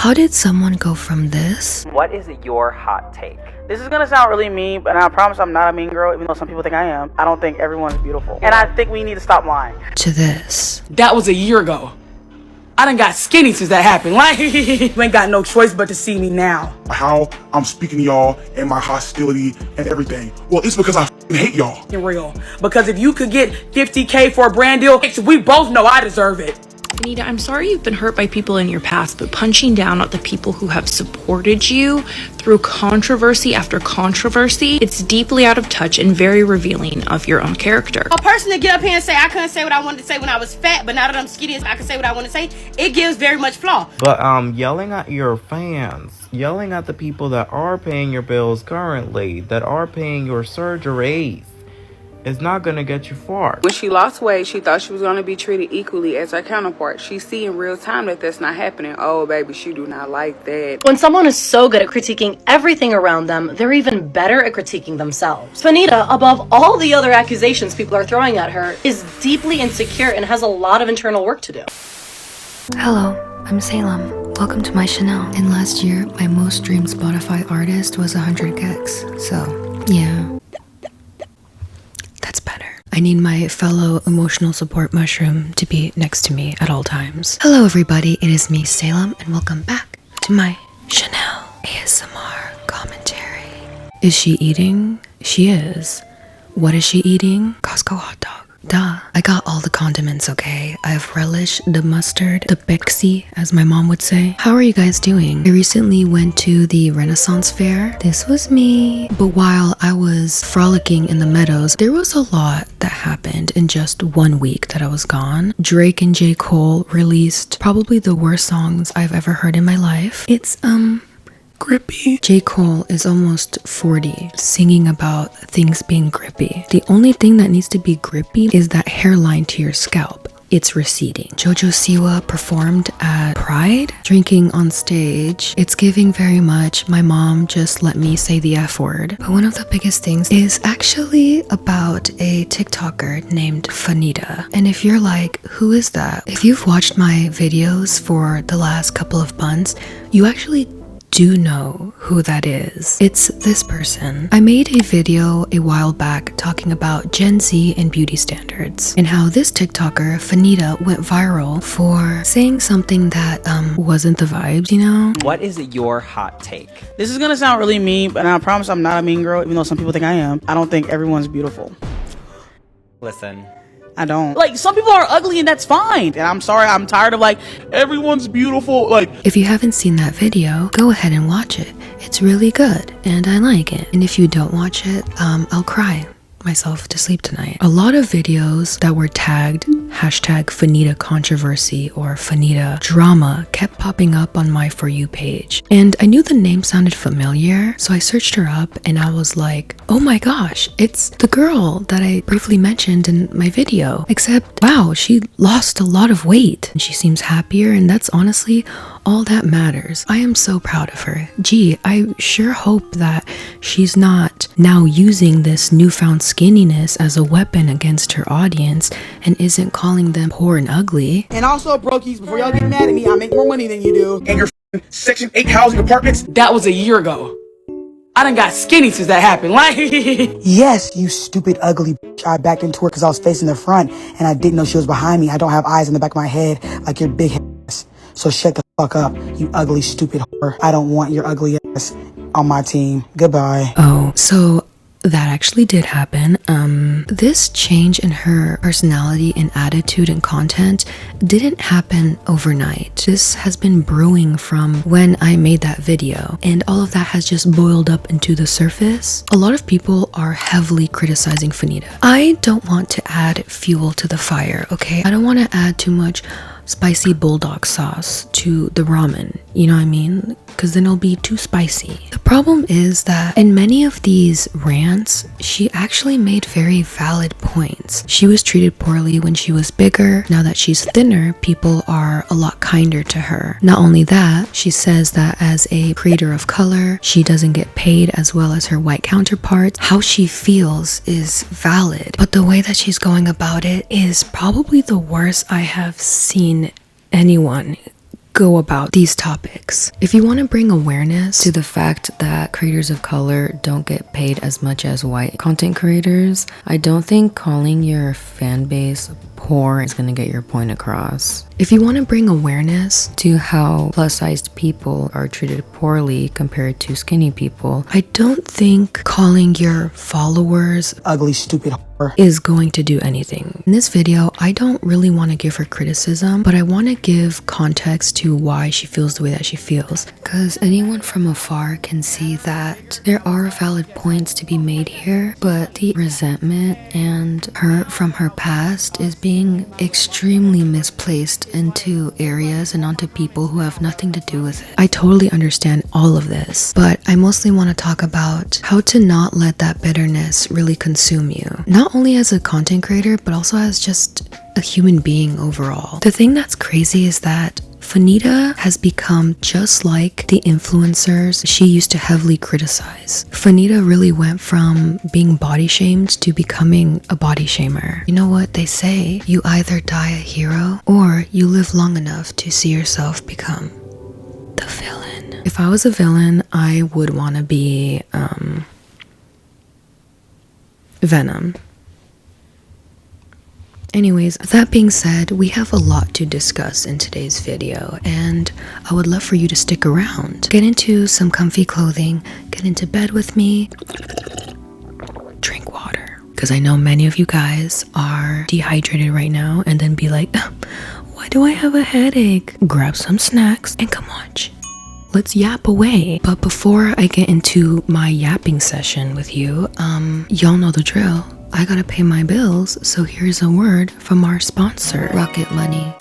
How did someone go from this? What is your hot take? This is gonna sound really mean, but I promise I'm not a mean girl, even though some people think I am. I don't think everyone's beautiful. And I think we need to stop lying. To this. That was a year ago. I done got skinny since that happened. Like, you ain't got no choice but to see me now. How I'm speaking to y'all and my hostility and everything. Well, it's because I hate y'all. Real. Because if you could get 50K for a brand deal, we both know I deserve it. Anita, I'm sorry you've been hurt by people in your past, but punching down at the people who have supported you through controversy after controversy, it's deeply out of touch and very revealing of your own character. A person to get up here and say, I couldn't say what I wanted to say when I was fat, but now that I'm skinny, I can say what I want to say, it gives very much flaw. But yelling at your fans, yelling at the people that are paying your bills currently, that are paying your surgeries, is not gonna get you far. When she lost weight, she thought she was gonna be treated equally as her counterpart. She see in real time that that's not happening. Oh, baby, she do not like that. When someone is so good at critiquing everything around them, they're even better at critiquing themselves. Fanita, above all the other accusations people are throwing at her, is deeply insecure and has a lot of internal work to do. Hello, I'm Salem. Welcome to my Chanel. And last year, my most streamed Spotify artist was 100 gigs. So, yeah. That's better. I need my fellow emotional support mushroom to be next to me at all times. Hello everybody, it is me, Salem, and welcome back to my Chanel ASMR commentary. Is she eating? She is. What is she eating? Costco hot dog. Duh. I got all the condiments, okay? I have relish, the mustard, the Bexy, as my mom would say. How are you guys doing? I recently went to the Renaissance Fair. This was me. But while I was frolicking in the meadows, there was a lot that happened in just 1 week that I was gone. Drake and J. Cole released probably the worst songs I've ever heard in my life. It's, grippy. J. Cole is almost 40, singing about things being grippy. The only thing that needs to be grippy is that hairline to your scalp. It's receding. Jojo Siwa performed at Pride, drinking on stage. It's giving very much, my mom just let me say the F word. But one of the biggest things is actually about a TikToker named Fanita. And if you're like, who is that? If you've watched my videos for the last couple of months, you actually do know who that is. It's this person. I made a video a while back talking about Gen Z and beauty standards and how this TikToker, Fanita, went viral for saying something that wasn't the vibes, you know? What is your hot take? This is gonna sound really mean, but I promise I'm not a mean girl, even though some people think I am. I don't think everyone's beautiful. Listen. I don't. Like, some people are ugly and that's fine. And I'm sorry, I'm tired of like, Everyone's beautiful. Like, If you haven't seen that video, go ahead and watch it. It's really good and I like it. And if you don't watch it, I'll cry myself to sleep tonight. A lot of videos that were tagged hashtag Fanita controversy or Fanita drama kept popping up on my For You page. And I knew the name sounded familiar, so I searched her up and I was like, oh my gosh, it's the girl that I briefly mentioned in my video. Except, wow, she lost a lot of weight and she seems happier, and that's honestly all that matters. I am so proud of her. Gee, I sure hope that she's not now using this newfound skinniness as a weapon against her audience and isn't calling them poor and ugly. And also, brokies, before y'all get mad at me, I make more money than you do. and your Section 8 housing apartments. That was a year ago. I done got skinny since that happened. Like, Yes, you stupid, ugly bitch. I backed into her because I was facing the front and I didn't know she was behind me. I don't have eyes in the back of my head like your big ass. So shut the fuck up, you ugly, stupid whore. I don't want your ugly ass on my team. Goodbye. Oh, so that actually did happen. This change in her personality and attitude and content didn't happen overnight. This has been brewing from when I made that video, and all of that has just boiled up into the surface. A lot of people are heavily criticizing Fanita. I don't want to add fuel to the fire, okay? I don't want to add too much spicy bulldog sauce to the ramen, you know what I mean? Because then it'll be too spicy. The problem is that in many of these rants, she actually made very valid points. She was treated poorly when she was bigger. Now that she's thinner, people are a lot kinder to her. Not only that, she says that as a creator of color, she doesn't get paid as well as her white counterparts. How she feels is valid, but the way that she's going about it is probably the worst I have seen anyone go about these topics. If you want to bring awareness to the fact that creators of color don't get paid as much as white content creators, I don't think calling your fan base poor is gonna get your point across. If you want to bring awareness to how plus-sized people are treated poorly compared to skinny people, I don't think calling your followers Ugly, stupid whore. is going to do anything. In this video, I don't really want to give her criticism, but I want to give context to why she feels the way that she feels. Because anyone from afar can see that there are valid points to be made here, but the resentment and hurt from her past is being extremely misplaced into areas and onto people who have nothing to do with it. I totally understand all of this, but I mostly want to talk about how to not let that bitterness really consume you. Not only as a content creator, but also as just a human being overall. The thing that's crazy is that Fanita has become just like the influencers she used to heavily criticize. Fanita really went from being body shamed to becoming a body shamer. You know what they say? You either die a hero or you live long enough to see yourself become the villain. If I was a villain, I would want to be Venom. Anyways, that being said, we have a lot to discuss in today's video, and I would love for you to stick around. Get into some comfy clothing, get into bed with me, drink water. Because I know many of you guys are dehydrated right now and then be like, why do I have a headache? Grab some snacks and come watch. Let's yap away. But before I get into my yapping session with you, y'all know the drill. I gotta pay my bills, so here's a word from our sponsor, Rocket Money.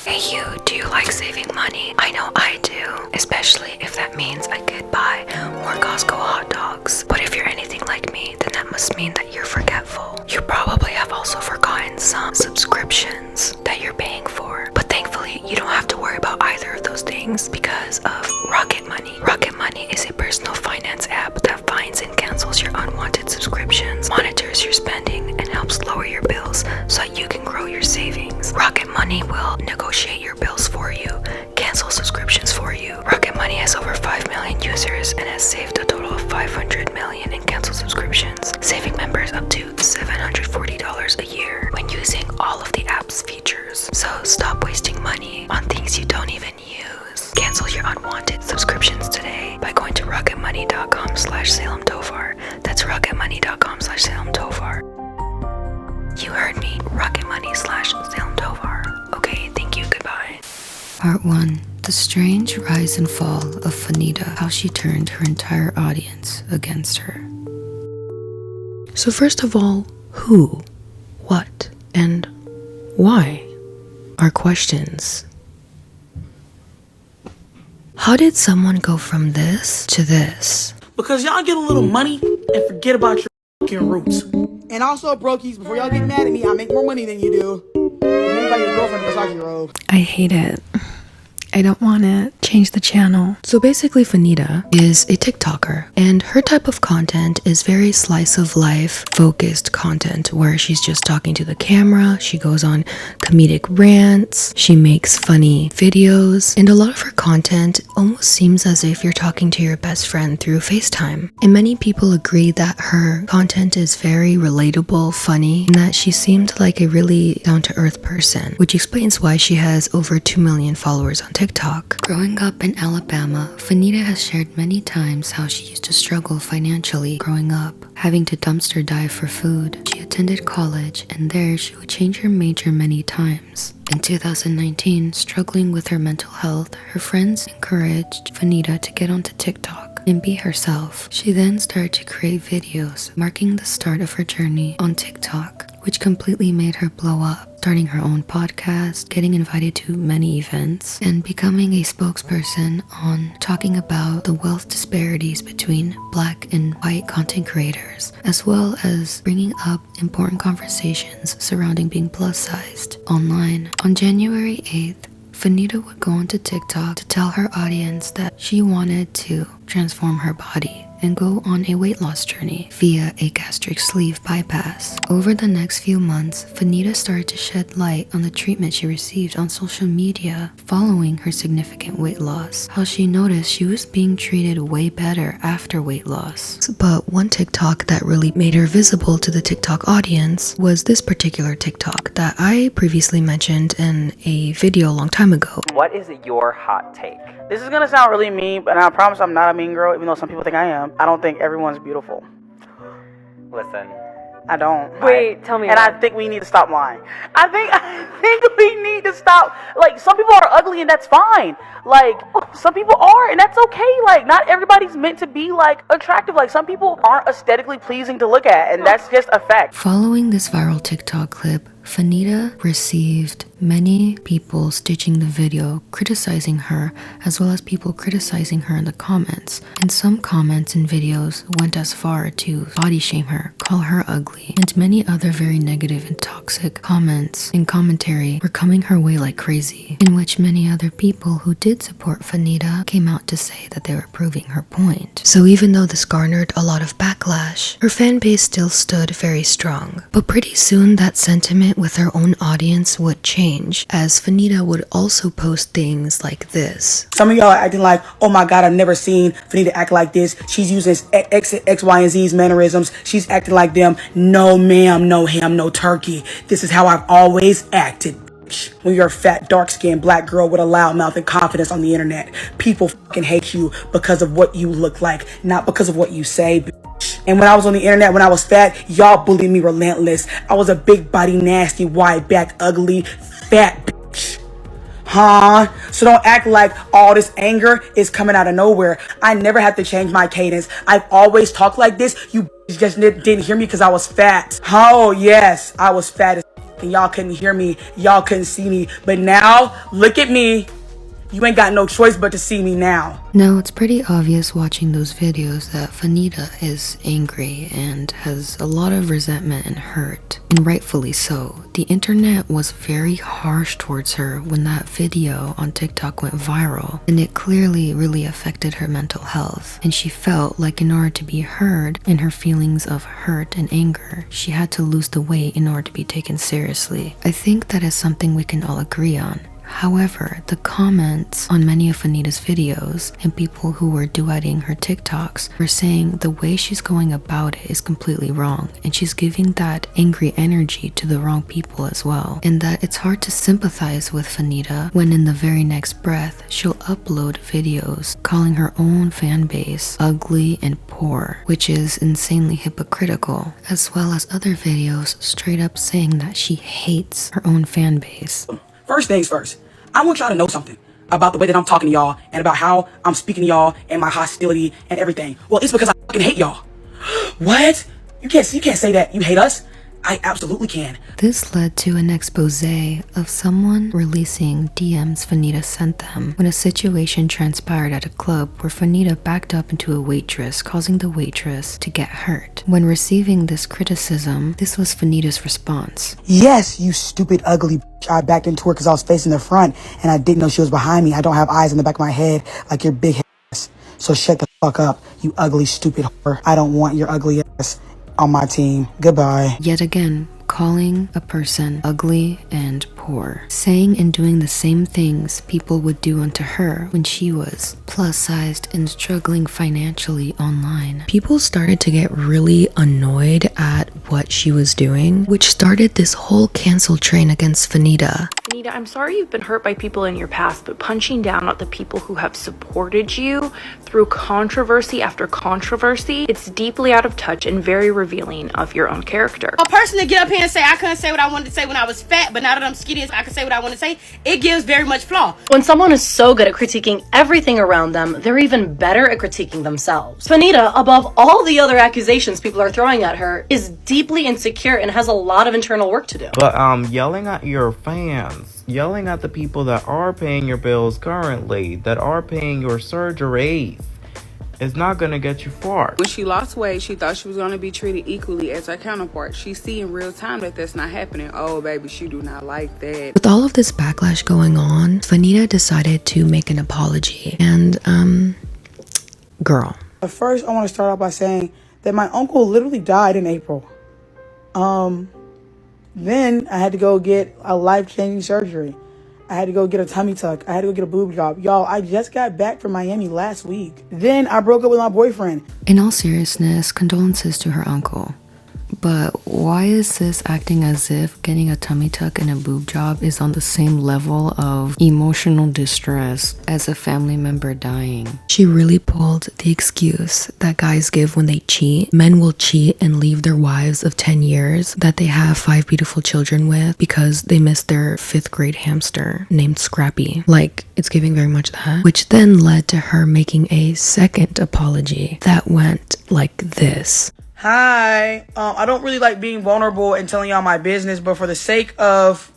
Hey you, do you like saving money? I know I do, especially if that means I could buy more Costco hot dogs. But if you're anything like me, then that must mean that you're forgetful. You probably have also forgotten some subscriptions that you're paying for. But thankfully, you don't have to worry about either of those things because of Rocket Money. Rocket Money is a personal finance app that finds and cancels your unwanted subscriptions, monitors your spending, and helps lower your bills so that you can grow your savings. Rocket Money will negotiate your bills for you, cancel subscriptions for you. Rocket Money has over 5 million users and has saved a total of 500 million in canceled subscriptions, saving members up to $740 a year when using all of the app's features. So stop wasting money on things you don't even use. Cancel your unwanted subscriptions today by going to rocketmoney.com/Salem Tovar. That's rocketmoney.com/Salem Tovar. You heard me, rocketmoney/Salem Tovar. Okay, thank you, goodbye. Part 1. The strange rise and fall of Fanita, how she turned her entire audience against her. So first of all, who, what, and why are questions. How did someone go from this to this? Because y'all get a little money and forget about your fucking roots. And also, brokies, before y'all get mad at me, I make more money than you do. You ain't buy your girlfriend a Versace robe. I hate it. I don't want to change the channel. So basically Fanita is a TikToker, and her type of content is very slice of life focused content where she's just talking to the camera, she goes on comedic rants, she makes funny videos, and a lot of her content almost seems as if you're talking to your best friend through FaceTime. And many people agree that her content is very relatable, funny, and that she seemed like a really down-to-earth person, which explains why she has over 2 million followers on TikTok. Growing up in Alabama, Fanita has shared many times how she used to struggle financially growing up, having to dumpster dive for food. She attended college, and there she would change her major many times. In 2019, struggling with her mental health, her friends encouraged Fanita to get onto TikTok and be herself. She then started to create videos, marking the start of her journey on TikTok, which completely made her blow up, starting her own podcast, getting invited to many events, and becoming a spokesperson on talking about the wealth disparities between Black and white content creators, as well as bringing up important conversations surrounding being plus-sized online. On January 8th, Fanita would go onto TikTok to tell her audience that she wanted to transform her body and go on a weight loss journey via a gastric sleeve bypass. Over the next few months, Fanita started to shed light on the treatment she received on social media following her significant weight loss, how she noticed she was being treated way better after weight loss. But one TikTok that really made her visible to the TikTok audience was this particular TikTok that I previously mentioned in a video a long time ago. What is your hot take? This is gonna sound really mean, but I promise I'm not a mean girl, even though some people think I am. I don't think everyone's beautiful. Listen, I don't. Wait, tell me. And I think we need to stop lying. I think we need to stop. Like, some people are ugly and that's fine. Like, some people are, and that's okay. Like, not everybody's meant to be, like, attractive. Like, some people aren't aesthetically pleasing to look at, and that's just a fact. Following this viral TikTok clip, Fanita received many people stitching the video, criticizing her, as well as people criticizing her in the comments. And some comments and videos went as far to body shame her, call her ugly, and many other very negative and toxic comments and commentary were coming her way like crazy, in which many other people who did support Fanita came out to say that they were proving her point. So even though this garnered a lot of backlash, her fan base still stood very strong. But pretty soon that sentiment with her own audience would change, as Fanita would also post things like this. Some of y'all are acting like, oh my god, I've never seen Fanita act like this. She's using X, Y, and Z's mannerisms. She's acting like them. No ma'am, no ham, no turkey. This is how I've always acted. When you're a fat, dark-skinned black girl with a loud mouth and confidence on the internet, people fucking hate you because of what you look like, not because of what you say. And when I was on the internet, when I was fat, y'all bullied me relentless. I was a big body, nasty, wide back, ugly, fat bitch. Huh? So don't act like all this anger is coming out of nowhere. I never had to change my cadence. I've always talked like this. You just didn't hear me because I was fat. Oh, yes, I was fat as and y'all couldn't hear me. Y'all couldn't see me. But now, look at me. You ain't got no choice but to see me now. Now, it's pretty obvious watching those videos that Fanita is angry and has a lot of resentment and hurt, and rightfully so. The internet was very harsh towards her when that video on TikTok went viral, and it clearly really affected her mental health, and she felt like in order to be heard in her feelings of hurt and anger, she had to lose the weight in order to be taken seriously. I think that is something we can all agree on. However, the comments on many of Fanita's videos and people who were duetting her TikToks were saying the way she's going about it is completely wrong, and she's giving that angry energy to the wrong people as well, and that it's hard to sympathize with Fanita when in the very next breath she'll upload videos calling her own fan base ugly and poor, which is insanely hypocritical, as well as other videos straight up saying that she hates her own fan base. First things first, I want y'all to know something about the way that I'm talking to y'all and about how I'm speaking to y'all and my hostility and everything. Well, it's because I fucking hate y'all. What? You can't say that. You hate us? I absolutely can. This led to an expose of someone releasing DMs Fanita sent them when a situation transpired at a club where Fanita backed up into a waitress, causing the waitress to get hurt. When receiving this criticism, this was Fanita's response. Yes, you stupid, ugly bitch. I backed into her because I was facing the front and I didn't know she was behind me. I don't have eyes in the back of my head like your big ass. So shut the fuck up, you ugly, stupid whore. I don't want your ugly ass on my team. Goodbye. Yet again, calling a person ugly and poor, saying and doing the same things people would do unto her when she was plus-sized and struggling financially online. People started to get really annoyed at what she was doing, which started this whole cancel train against Fanita. Fanita, I'm sorry you've been hurt by people in your past, but punching down at the people who have supported you through controversy after controversy, it's deeply out of touch and very revealing of your own character. A person to get up here and say I couldn't say what I wanted to say when I was fat, but now that I'm skinny, I can say what I want to say, it gives very much flaw. When someone is so good at critiquing everything around them, they're even better at critiquing themselves. Fanita, above all the other accusations people are throwing at her, is deeply insecure and has a lot of internal work to do. But yelling at your fans, yelling at the people that are paying your bills currently, that are paying your surgeries, is not gonna get you far. When she lost weight, she thought she was gonna be treated equally as her counterpart. She see in real time that that's not happening. Oh, baby, she do not like that. With all of this backlash going on, Fanita decided to make an apology. And, girl, But first, I want to start off by saying that my uncle literally died in April. Then I had to go get a life-changing surgery. I had to go get a tummy tuck. I had to go get a boob job. Y'all, I just got back from Miami last week. Then I broke up with my boyfriend. In all seriousness, condolences to her uncle. But why is this acting as if getting a tummy tuck and a boob job is on the same level of emotional distress as a family member dying? She really pulled the excuse that guys give when they cheat. Men will cheat and leave their wives of 10 years that they have 5 beautiful children with because they missed their 5th grade hamster named Scrappy. Like, it's giving very much that. Which then led to her making a second apology that went like this. Hi, I don't really like being vulnerable and telling y'all my business, but for the sake of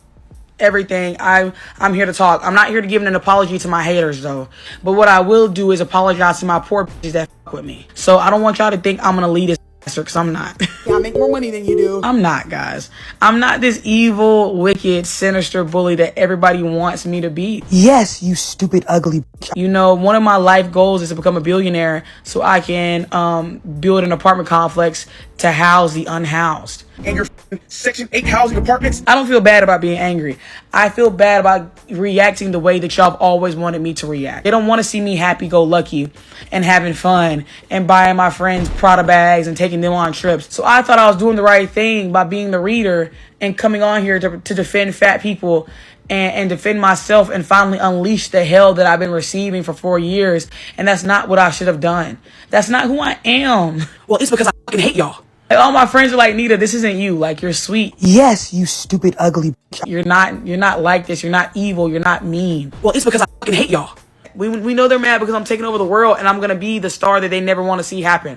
everything, I'm here to talk. I'm not here to give an apology to my haters though. But what I will do is apologize to my poor bitches that fuck with me. So I don't want y'all to think I'm gonna lead this because I'm not. I make more money than you do. I'm not, guys. I'm not this evil, wicked, sinister bully that everybody wants me to be. Yes, you stupid, ugly bitch. You know, one of my life goals is to become a billionaire so I can build an apartment complex to house the unhoused. And your Section 8 housing apartments. I don't feel bad about being angry. I feel bad about reacting the way that y'all have always wanted me to react. They don't want to see me happy-go-lucky and having fun and buying my friends Prada bags and taking them on trips. So I thought I was doing the right thing by being the reader and coming on here to defend fat people and defend myself and finally unleash the hell that I've been receiving for 4 years. And that's not what I should have done. That's not who I am. Well, it's because I fucking hate y'all. Like, all my friends are like, Nita, this isn't you. Like, you're sweet. Yes, you stupid, ugly bitch. You're not like this. You're not evil. You're not mean. Well, it's because I fucking hate y'all. We know they're mad because I'm taking over the world and I'm going to be the star that they never want to see happen.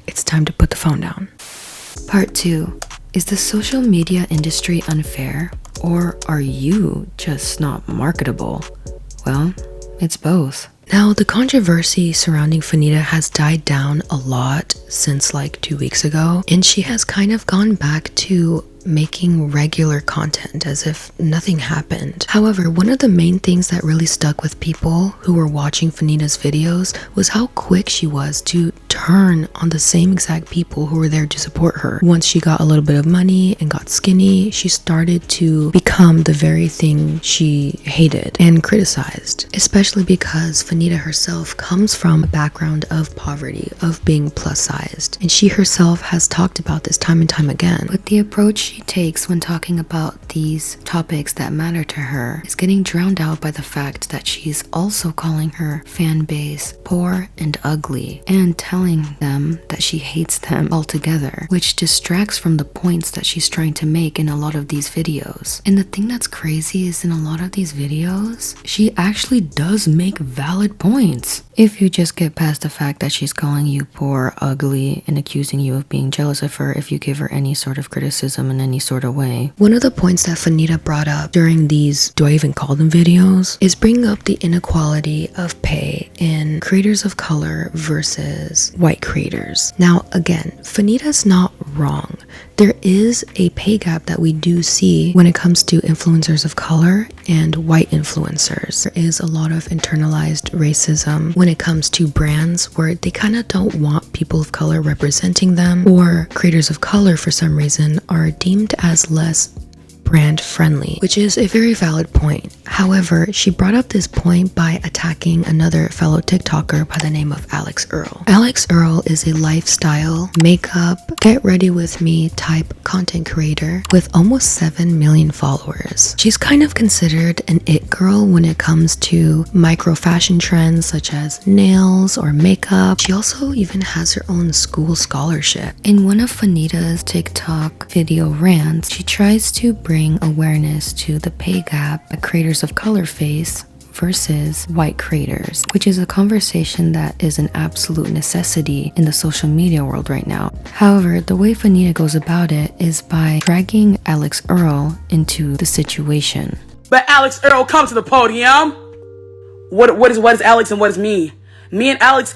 It's time to put the phone down. Part 2. Is the social media industry unfair? Or are you just not marketable? Well, it's both. Now, the controversy surrounding Fanita has died down a lot since like 2 weeks ago, and she has kind of gone back to making regular content as if nothing happened. However, one of the main things that really stuck with people who were watching Fanita's videos was how quick she was to turn on the same exact people who were there to support her. Once she got a little bit of money and got skinny, she started to become the very thing she hated and criticized, especially because Fanita herself comes from a background of poverty, of being plus sized, and she herself has talked about this time and time again. But the approach she takes when talking about these topics that matter to her is getting drowned out by the fact that she's also calling her fan base poor and ugly and telling them that she hates them altogether, which distracts from the points that she's trying to make in a lot of these videos. And the thing that's crazy is in a lot of these videos, she actually does make valid points. If you just get past the fact that she's calling you poor, ugly, and accusing you of being jealous of her if you give her any sort of criticism in any sort of way. One of the points that Fanita brought up during these, do I even call them videos, is bringing up the inequality of pay in creators of color versus white creators. Now, again, Fanita's not wrong. There is a pay gap that we do see when it comes to influencers of color and white influencers. There is a lot of internalized racism when it comes to brands where they kind of don't want people of color representing them, or creators of color for some reason are deemed as less brand friendly, which is a very valid point. However, she brought up this point by attacking another fellow TikToker by the name of Alex Earl. Alex Earl is a lifestyle, makeup, get ready with me type content creator with almost 7 million followers. She's kind of considered an it girl when it comes to micro fashion trends such as nails or makeup. She also even has her own school scholarship. In one of Fanita's TikTok video rants, she tries to bring awareness to the pay gap that creators of color face versus white creators, which is a conversation that is an absolute necessity in the social media world right now. However, the way Fanita goes about it is by dragging Alex Earl into the situation. But Alex Earl, come to the podium. What is Alex and what is me? Me and Alex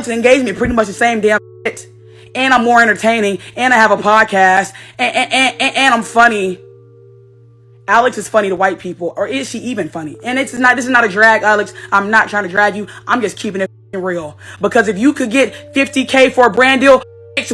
engagement pretty much the same damn shit. and I'm more entertaining, and I have a podcast, and I'm funny. Alex is funny to white people, or is she even funny? And this is not a drag, Alex. I'm not trying to drag you. I'm just keeping it real. Because if you could get $50K for a brand deal,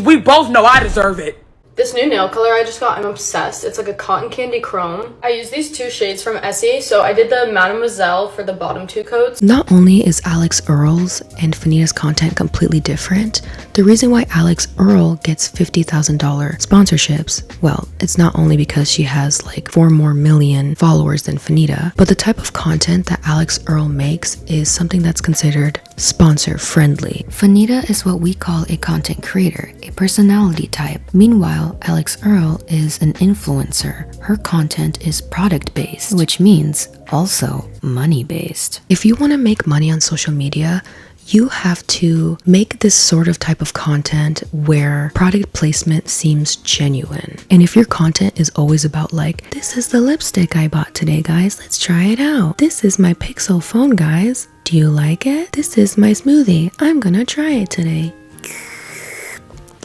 we both know I deserve it. This new nail color I just got, I'm obsessed. It's like a cotton candy chrome. I use these 2 shades from Essie, so I did the Mademoiselle for the bottom 2 coats. Not only is Alex Earl's and Fanita's content completely different, the reason why Alex Earl gets $50,000 sponsorships, well, it's not only because she has like 4 more million followers than Fanita, but the type of content that Alex Earl makes is something that's considered sponsor friendly. Fanita is what we call a content creator, a personality type. Meanwhile, Alex Earl is an influencer. Her content is product based, which means also money based. If you want to make money on social media, you have to make this sort of type of content where product placement seems genuine. And if your content is always about like, this is the lipstick I bought today, guys, let's try it out. This is my Pixel phone, guys. Do you like it? This is my smoothie. I'm gonna try it today.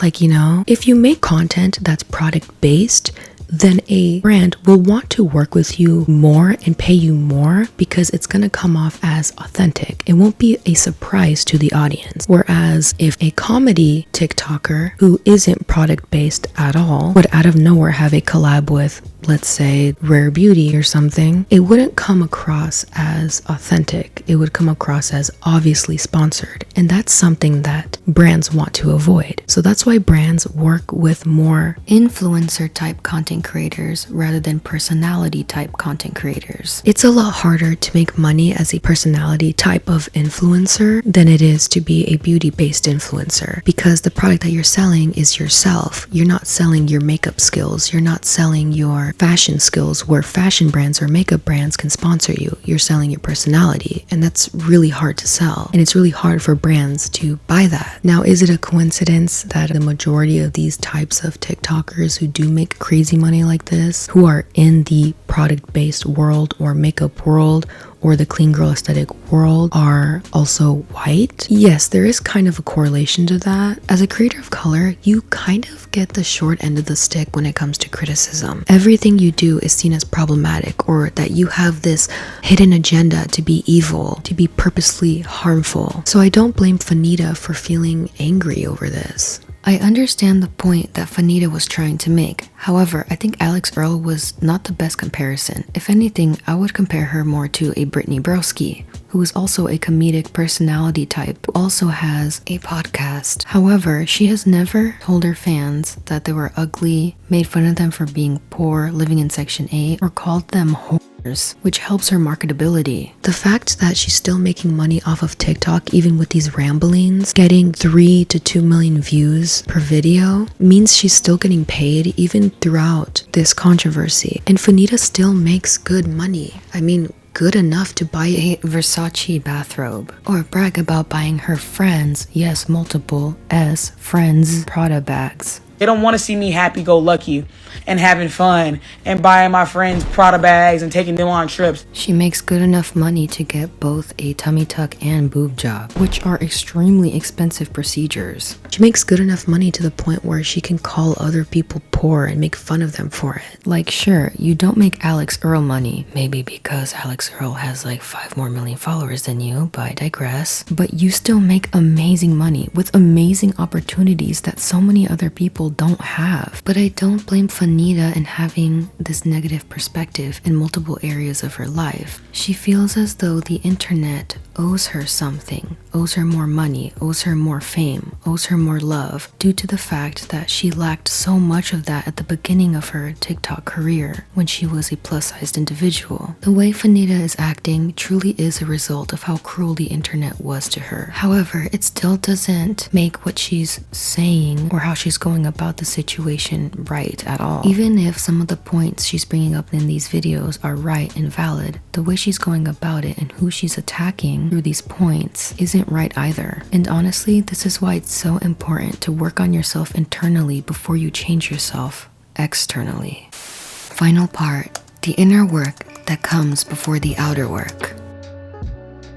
Like, you know, if you make content that's product based, then a brand will want to work with you more and pay you more because it's going to come off as authentic. It won't be a surprise to the audience. Whereas if a comedy TikToker who isn't product based at all would out of nowhere have a collab with, let's say, Rare Beauty or something, it wouldn't come across as authentic. It would come across as obviously sponsored. And that's something that brands want to avoid. So that's why brands work with more influencer type content creators rather than personality type content creators. It's a lot harder to make money as a personality type of influencer than it is to be a beauty based influencer, because the product that you're selling is yourself. You're not selling your makeup skills. You're not selling your fashion skills where fashion brands or makeup brands can sponsor you. You're selling your personality, and that's really hard to sell, and it's really hard for brands to buy that. Now, is it a coincidence that the majority of these types of TikTokers who do make crazy money like this, who are in the product-based world or makeup world or the clean girl aesthetic world, are also white? Yes, there is kind of a correlation to that. As a creator of color, you kind of get the short end of the stick when it comes to criticism. Everything you do is seen as problematic, or that you have this hidden agenda to be evil, to be purposely harmful. So I don't blame Fanita for feeling angry over this. I understand the point that Fanita was trying to make. However, I think Alex Earl was not the best comparison. If anything, I would compare her more to a Brittany Broski, who is also a comedic personality type, who also has a podcast. However, she has never told her fans that they were ugly, made fun of them for being poor, living in Section 8, or called them whores, which helps her marketability. The fact that she's still making money off of TikTok, even with these ramblings, getting 3 to 2 million views per video, means she's still getting paid even throughout this controversy. And Fanita still makes good money. I mean, good enough to buy a Versace bathrobe, or brag about buying her friends, yes, multiple S friends, Prada bags. They don't want to see me happy-go-lucky and having fun and buying my friends Prada bags and taking them on trips. She makes good enough money to get both a tummy tuck and boob job, which are extremely expensive procedures. She makes good enough money to the point where she can call other people poor and make fun of them for it. Like, sure, you don't make Alex Earl money, maybe because Alex Earl has like 5 more million followers than you, but I digress. But you still make amazing money with amazing opportunities that so many other people don't have. But I don't blame Fanita in having this negative perspective in multiple areas of her life. She feels as though the internet owes her something, owes her more money, owes her more fame, owes her more love, due to the fact that she lacked so much of that at the beginning of her TikTok career when she was a plus-sized individual. The way Fanita is acting truly is a result of how cruel the internet was to her. However, it still doesn't make what she's saying or how she's going about the situation right at all. Even if some of the points she's bringing up in these videos are right and valid, the way she's going about it and who she's attacking through these points isn't right either. And honestly, this is why it's so important to work on yourself internally before you change yourself externally. Final part, the inner work that comes before the outer work.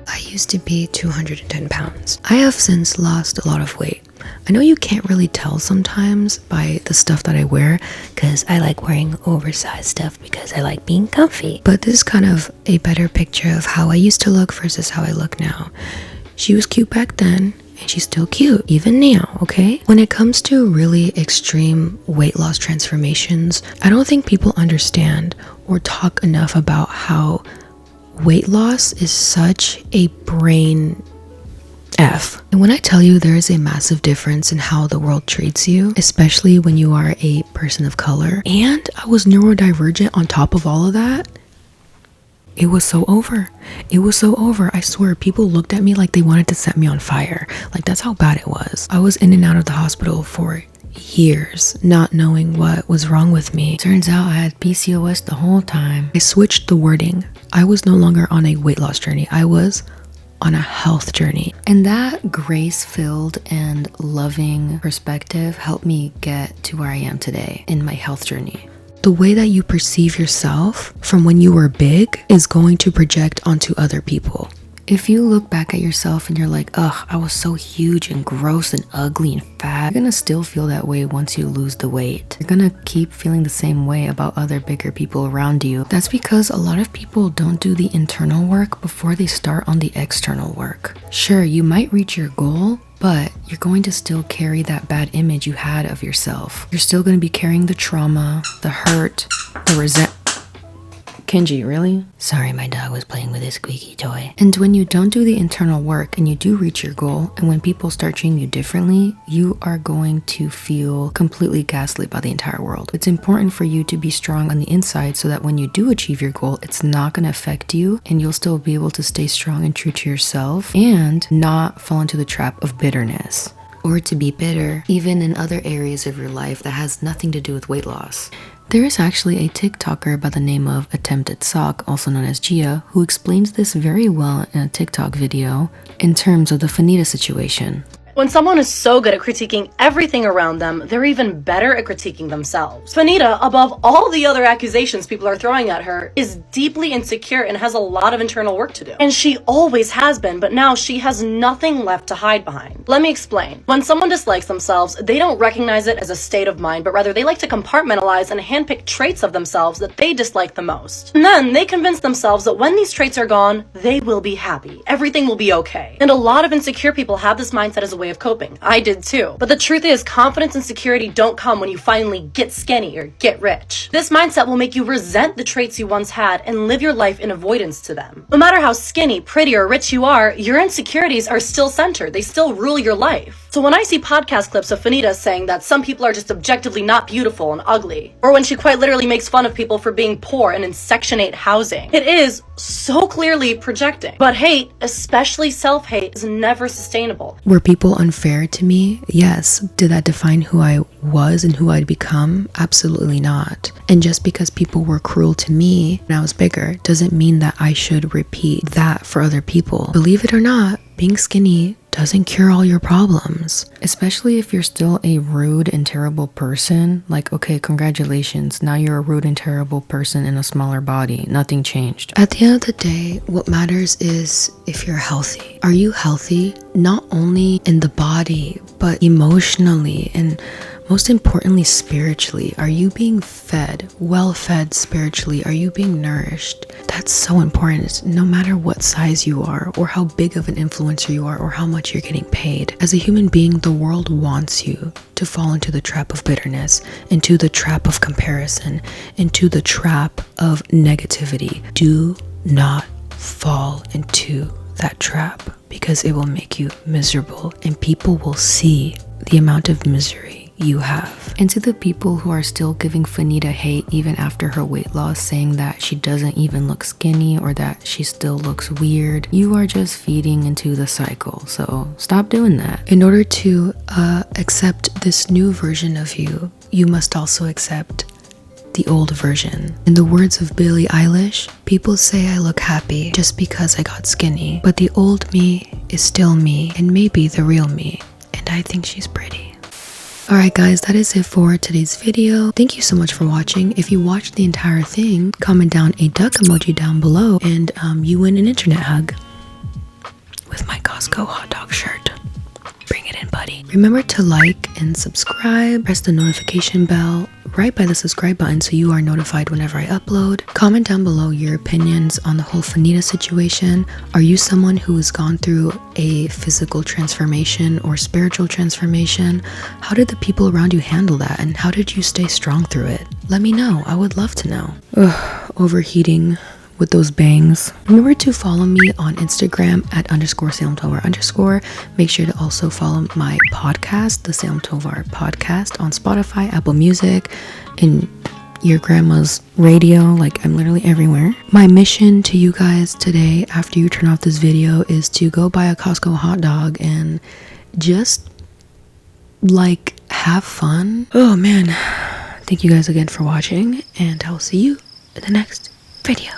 I used to be 210 pounds. I have since lost a lot of weight. I know you can't really tell sometimes by the stuff that I wear, because I like wearing oversized stuff because I like being comfy. But this is kind of a better picture of how I used to look versus how I look now. She was cute back then, and she's still cute even now, okay? When it comes to really extreme weight loss transformations, I don't think people understand or talk enough about how weight loss is such a brain F. And when I tell you there is a massive difference in how the world treats you, especially when you are a person of color, and I was neurodivergent on top of all of that, it was so over. It was so over. I swear, people looked at me like they wanted to set me on fire. Like, that's how bad it was. I was in and out of the hospital for years, not knowing what was wrong with me. Turns out I had PCOS the whole time. I switched the wording. I was no longer on a weight loss journey. I was on a health journey. And that grace-filled and loving perspective helped me get to where I am today in my health journey. The way that you perceive yourself from when you were big is going to project onto other people. If you look back at yourself and you're like, ugh, I was so huge and gross and ugly and fat, you're gonna still feel that way once you lose the weight. You're gonna keep feeling the same way about other bigger people around you. That's because a lot of people don't do the internal work before they start on the external work. Sure, you might reach your goal, but you're going to still carry that bad image you had of yourself. You're still going to be carrying the trauma, the hurt, the resentment. Kenji, really? Sorry, my dog was playing with his squeaky toy. And when you don't do the internal work and you do reach your goal, and when people start treating you differently, you are going to feel completely gaslit by the entire world. It's important for you to be strong on the inside so that when you do achieve your goal, it's not going to affect you and you'll still be able to stay strong and true to yourself and not fall into the trap of bitterness. Or to be bitter, even in other areas of your life that has nothing to do with weight loss. There is actually a TikToker by the name of Attempted Sock, also known as Gia, who explains this very well in a TikTok video in terms of the Fanita situation. When someone is so good at critiquing everything around them, they're even better at critiquing themselves. Fanita, above all the other accusations people are throwing at her, is deeply insecure and has a lot of internal work to do. And she always has been, but now she has nothing left to hide behind. Let me explain. When someone dislikes themselves, they don't recognize it as a state of mind, but rather they like to compartmentalize and handpick traits of themselves that they dislike the most. And then they convince themselves that when these traits are gone, they will be happy. Everything will be okay. And a lot of insecure people have this mindset as a way of coping. I did too. But the truth is, confidence and security don't come when you finally get skinny or get rich. This mindset will make you resent the traits you once had and live your life in avoidance to them. No matter how skinny, pretty, or rich you are, your insecurities are still centered. They still rule your life. So when I see podcast clips of Fanita saying that some people are just objectively not beautiful and ugly, or when she quite literally makes fun of people for being poor and in Section 8 housing, it is so clearly projecting. But hate, especially self-hate, is never sustainable. Were people unfair to me? Yes. Did that define who I was and who I'd become? Absolutely not. And just because people were cruel to me when I was bigger doesn't mean that I should repeat that for other people. Believe it or not, being skinny doesn't cure all your problems. Especially if you're still a rude and terrible person. Like, okay, congratulations, now you're a rude and terrible person in a smaller body. Nothing changed. At the end of the day, what matters is if you're healthy. Are you healthy? Not only in the body, but emotionally and most importantly, spiritually. Are you being fed, well fed spiritually? Are you being nourished? That's so important. No matter what size you are or how big of an influencer you are or how much you're getting paid. As a human being, the world wants you to fall into the trap of bitterness, into the trap of comparison, into the trap of negativity. Do not fall into that trap because it will make you miserable and people will see the amount of misery you have. And to the people who are still giving Fanita hate even after her weight loss, saying that she doesn't even look skinny or that she still looks weird, you are just feeding into the cycle. So stop doing that. In order to accept this new version of you, you must also accept the old version. In the words of Billie Eilish, people say I look happy just because I got skinny, but the old me is still me and maybe the real me, and I think she's pretty. Alright guys, that is it for today's video. Thank you so much for watching. If you watched the entire thing, comment down a duck emoji down below and you win an internet hug with my Costco hot dog shirt. Bring it in, buddy. Remember to like and subscribe. Press the notification bell right by the subscribe button so you are notified whenever I upload. Comment down below your opinions on the whole Fanita situation. Are you someone who has gone through a physical transformation or spiritual transformation? How did the people around you handle that, and how did you stay strong through it? Let me know. I would love to know. Ugh, overheating with those bangs. Remember to follow me on Instagram at _Salem Tovar _. Make sure to also follow my podcast, the Salem Tovar podcast, on Spotify, Apple Music, and your grandma's radio. Like, I'm literally everywhere. My mission to you guys today, after you turn off this video, is to go buy a Costco hot dog and just like have fun. Oh man, thank you guys again for watching, and I will see you in the next video.